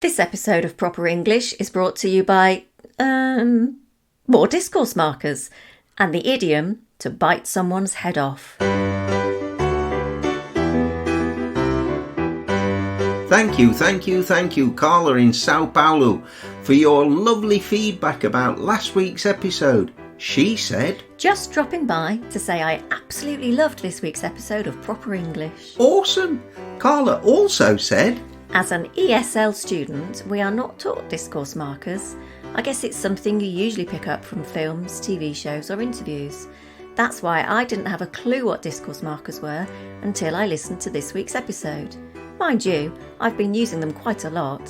This episode of Proper English is brought to you by, more discourse markers and the idiom to bite someone's head off. Thank you, Carla in Sao Paulo, for your lovely feedback about last week's episode. She said, Just dropping by to say I absolutely loved this week's episode of Proper English. Awesome! Carla also said, As an ESL student, we are not taught discourse markers. I guess it's something you usually pick up from films, TV shows or interviews. That's why I didn't have a clue what discourse markers were until I listened to this week's episode. Mind you, I've been using them quite a lot.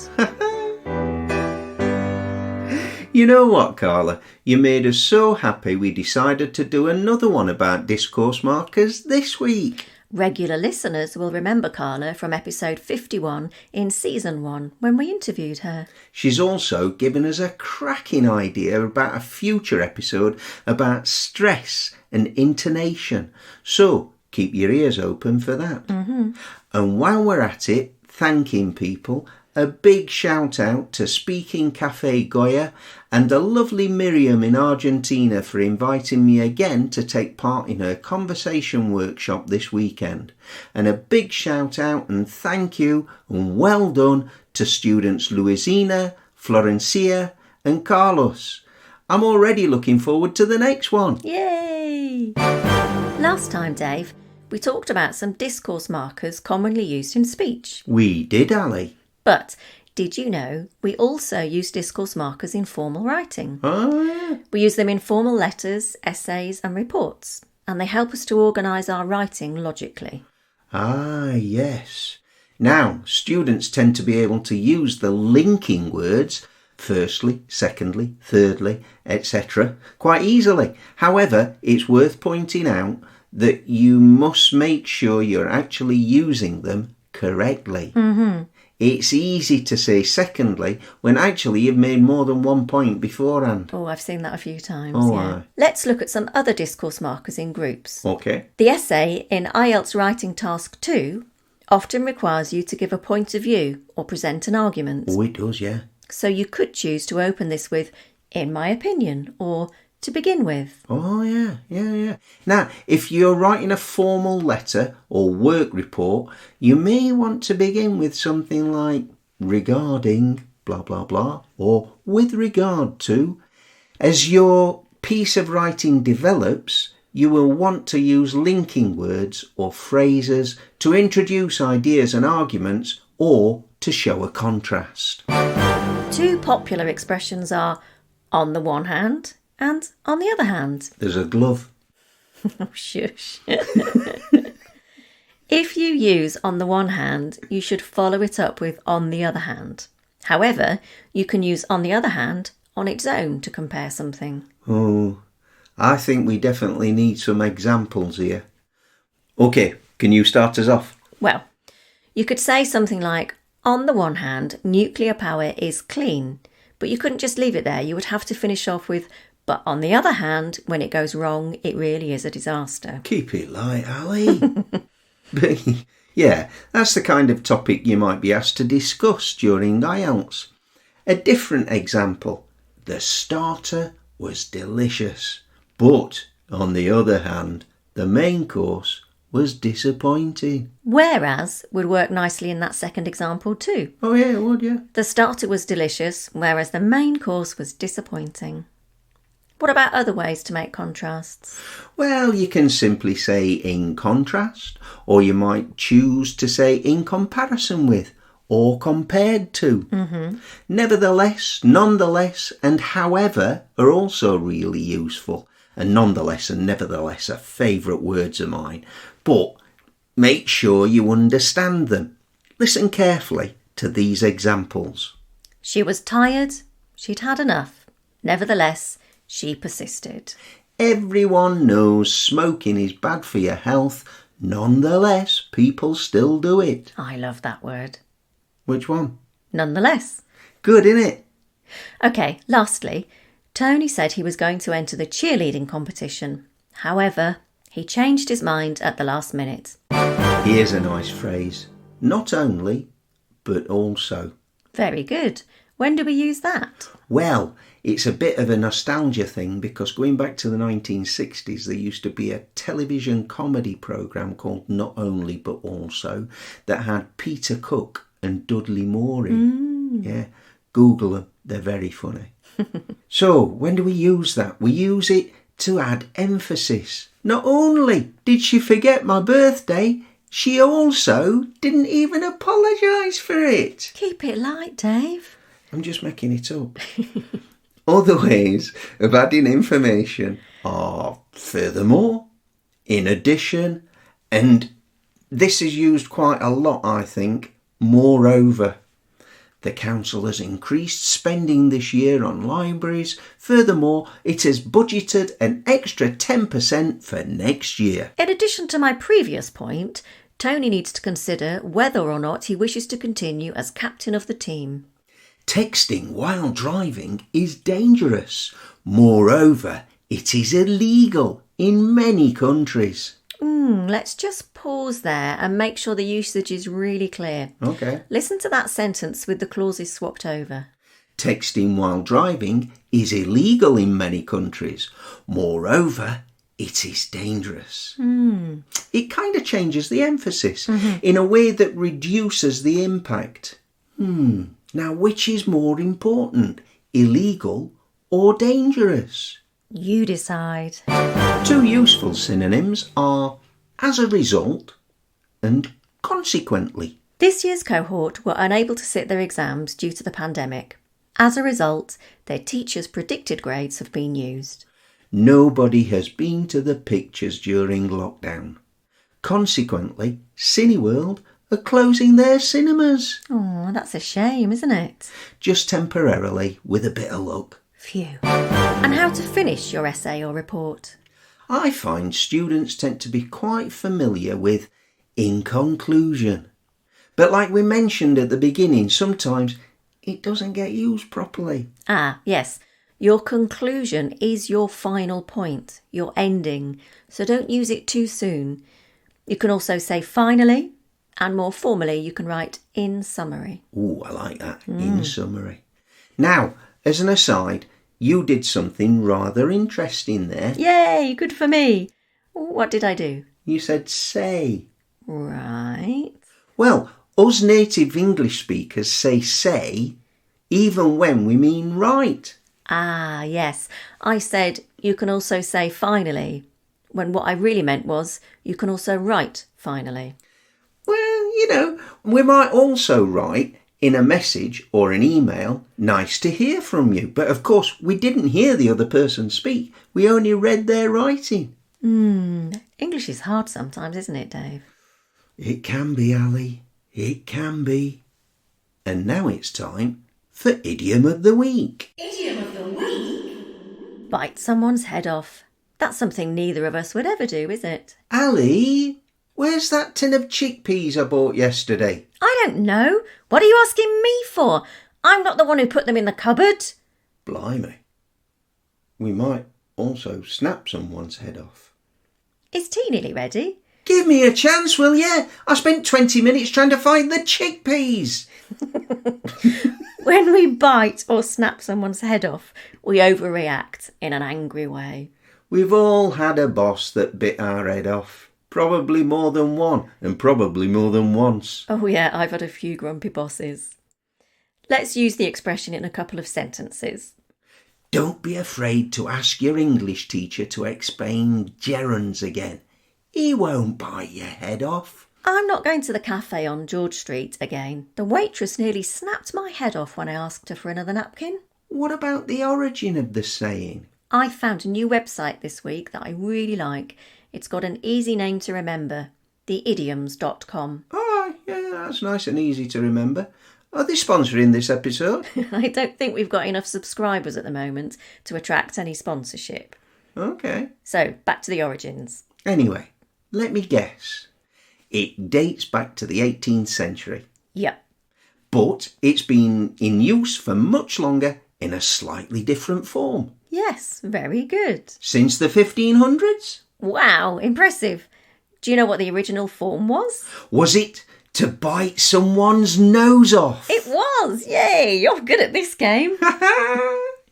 You know what, Carla? You made us so happy we decided to do another one about discourse markers this week. Regular listeners will remember Carla from episode 51 in season 1 when we interviewed her. She's also given us a cracking idea about a future episode about stress and intonation. So keep your ears open for that. Mm-hmm. And while we're at it, thanking people, a big shout out to Speaking Cafe Goya and a lovely Miriam in Argentina for inviting me again to take part in her conversation workshop this weekend. And a big shout out and thank you and well done to students Luisina, Florencia and Carlos. I'm already looking forward to the next one. Yay! Last time, Dave, we talked about some discourse markers commonly used in speech. We did, Ali. But did you know we also use discourse markers in formal writing? Oh, yeah. We use them in formal letters, essays and reports, and they help us to organise our writing logically. Ah, yes. Now, students tend to be able to use the linking words firstly, secondly, thirdly, etc. quite easily. However, it's worth pointing out that you must make sure you're actually using them correctly. Mm-hmm. It's easy to say secondly when actually you've made more than 1 point beforehand. Oh, I've seen that a few times. Oh, yeah. aye. Let's look at some other discourse markers in groups. Okay. The essay in IELTS Writing Task 2 often requires you to give a point of view or present an argument. Oh, it does, yeah. So you could choose to open this with, in my opinion, or to begin with. Oh, yeah. Now, if you're writing a formal letter or work report, you may want to begin with something like regarding blah, blah, blah, or with regard to. As your piece of writing develops, you will want to use linking words or phrases to introduce ideas and arguments or to show a contrast. Two popular expressions are on the one hand and on the other hand. There's a glove. Oh, shush. If you use on the one hand, you should follow it up with on the other hand. However, you can use on the other hand on its own to compare something. Oh, I think we definitely need some examples here. Okay, can you start us off? Well, you could say something like, on the one hand, nuclear power is clean, but you couldn't just leave it there. You would have to finish off with, but on the other hand, when it goes wrong, it really is a disaster. Keep it light, Ali. But yeah, that's the kind of topic you might be asked to discuss during IELTS. A different example. The starter was delicious, but on the other hand, the main course was disappointing. Whereas would work nicely in that second example too. Oh yeah, it would, yeah. The starter was delicious, whereas the main course was disappointing. What about other ways to make contrasts? Well, you can simply say in contrast, or you might choose to say in comparison with, or compared to. Mm-hmm. Nevertheless, nonetheless, and however are also really useful. And nonetheless and nevertheless are favourite words of mine. But make sure you understand them. Listen carefully to these examples. She was tired. She'd had enough. Nevertheless, she persisted. Everyone knows smoking is bad for your health. Nonetheless, people still do it. I love that word. Which one? Nonetheless. Good, innit? OK, lastly, Tony said he was going to enter the cheerleading competition. However, he changed his mind at the last minute. Here's a nice phrase. Not only, but also. Very good. When do we use that? Well, it's a bit of a nostalgia thing because going back to the 1960s, there used to be a television comedy programme called Not Only But Also that had Peter Cook and Dudley Moore in. Yeah, Google them. They're very funny. So, when do we use that? We use it to add emphasis. Not only did she forget my birthday, she also didn't even apologise for it. Keep it light, Dave. I'm just making it up. Other ways of adding information are furthermore, in addition, and this is used quite a lot, I think, moreover. The council has increased spending this year on libraries. Furthermore, it has budgeted an extra 10% for next year. In addition to my previous point, Tony needs to consider whether or not he wishes to continue as captain of the team. Texting while driving is dangerous. Moreover, it is illegal in many countries. Let's just pause there and make sure the usage is really clear. Okay. Listen to that sentence with the clauses swapped over. Texting while driving is illegal in many countries. Moreover, it is dangerous. It kind of changes the emphasis in a way that reduces the impact. Now, which is more important, illegal or dangerous? You decide. Two useful synonyms are as a result and consequently. This year's cohort were unable to sit their exams due to the pandemic. As a result, their teachers' predicted grades have been used. Nobody has been to the pictures during lockdown. Consequently, Cineworld are closing their cinemas. Oh, that's a shame, isn't it? Just temporarily, with a bit of luck. Phew. And how to finish your essay or report? I find students tend to be quite familiar with in conclusion. But like we mentioned at the beginning, sometimes it doesn't get used properly. Ah, yes. Your conclusion is your final point, your ending, so don't use it too soon. You can also say finally, and more formally you can write in summary. Ooh, I like that, in summary. Now, as an aside, you did something rather interesting there. Yay, good for me. What did I do? You said say. Right. Well, us native English speakers say even when we mean right. Ah, yes. I said you can also say finally, when what I really meant was you can also write finally. Well, we might also write in a message or an email, nice to hear from you. But of course, we didn't hear the other person speak. We only read their writing. English is hard sometimes, isn't it, Dave? It can be, Ali. It can be. And now it's time for Idiom of the Week. Idiom of the week? Bite someone's head off. That's something neither of us would ever do, is it? Ali, where's that tin of chickpeas I bought yesterday? I don't know. What are you asking me for? I'm not the one who put them in the cupboard. Blimey. We might also snap someone's head off. Is tea nearly ready? Give me a chance, will you? I spent 20 minutes trying to find the chickpeas. When we bite or snap someone's head off, we overreact in an angry way. We've all had a boss that bit our head off. Probably more than one, and probably more than once. Oh yeah, I've had a few grumpy bosses. Let's use the expression in a couple of sentences. Don't be afraid to ask your English teacher to explain gerunds again. He won't bite your head off. I'm not going to the cafe on George Street again. The waitress nearly snapped my head off when I asked her for another napkin. What about the origin of the saying? I found a new website this week that I really like. It's got an easy name to remember, theidioms.com. Oh, yeah, that's nice and easy to remember. Are they sponsoring this episode? I don't think we've got enough subscribers at the moment to attract any sponsorship. Okay. So, back to the origins. Anyway, let me guess. It dates back to the 18th century. Yep. But it's been in use for much longer in a slightly different form. Yes, very good. Since the 1500s? Wow, impressive. Do you know what the original form was? Was it To bite someone's nose off. It was! Yay! You're good at this game.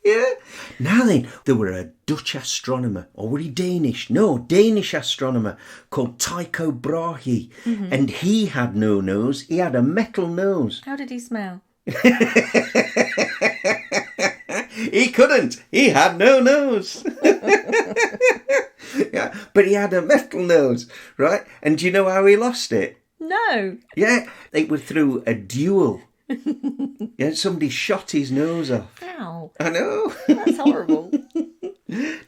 Yeah. Now then, there were a Dutch astronomer, or were he Danish? No, Danish astronomer called Tycho Brahe. And he had no nose. He had a metal nose. How did he smell? He couldn't. He had no nose. Yeah, but he had a metal nose, right? And do you know how he lost it? No. Yeah, it was through a duel. Yeah, somebody shot his nose off. Ow. I know. That's horrible.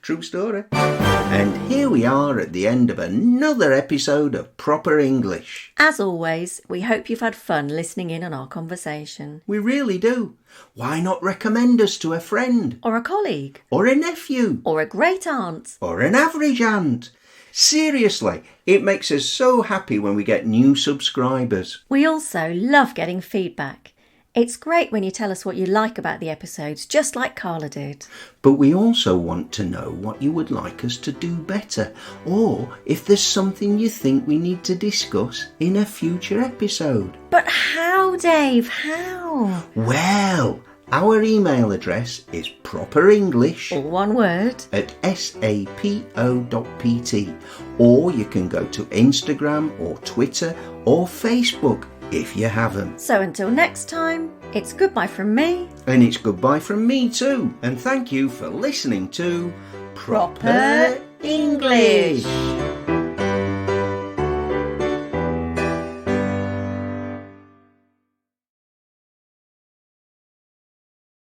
True story. And here we are at the end of another episode of Proper English. As always, we hope you've had fun listening in on our conversation. We really do. Why not recommend us to a friend? Or a colleague. Or a nephew? Or a great aunt. Or an average aunt? Seriously, it makes us so happy when we get new subscribers. We also love getting feedback. It's great when you tell us what you like about the episodes, just like Carla did. But we also want to know what you would like us to do better, or if there's something you think we need to discuss in a future episode. But how, Dave? How? Well, our email address is properenglish All one word. at sapo.pt, or you can go to Instagram or Twitter or Facebook if you haven't. So until next time, it's goodbye from me. And it's goodbye from me too. And thank you for listening to Proper English.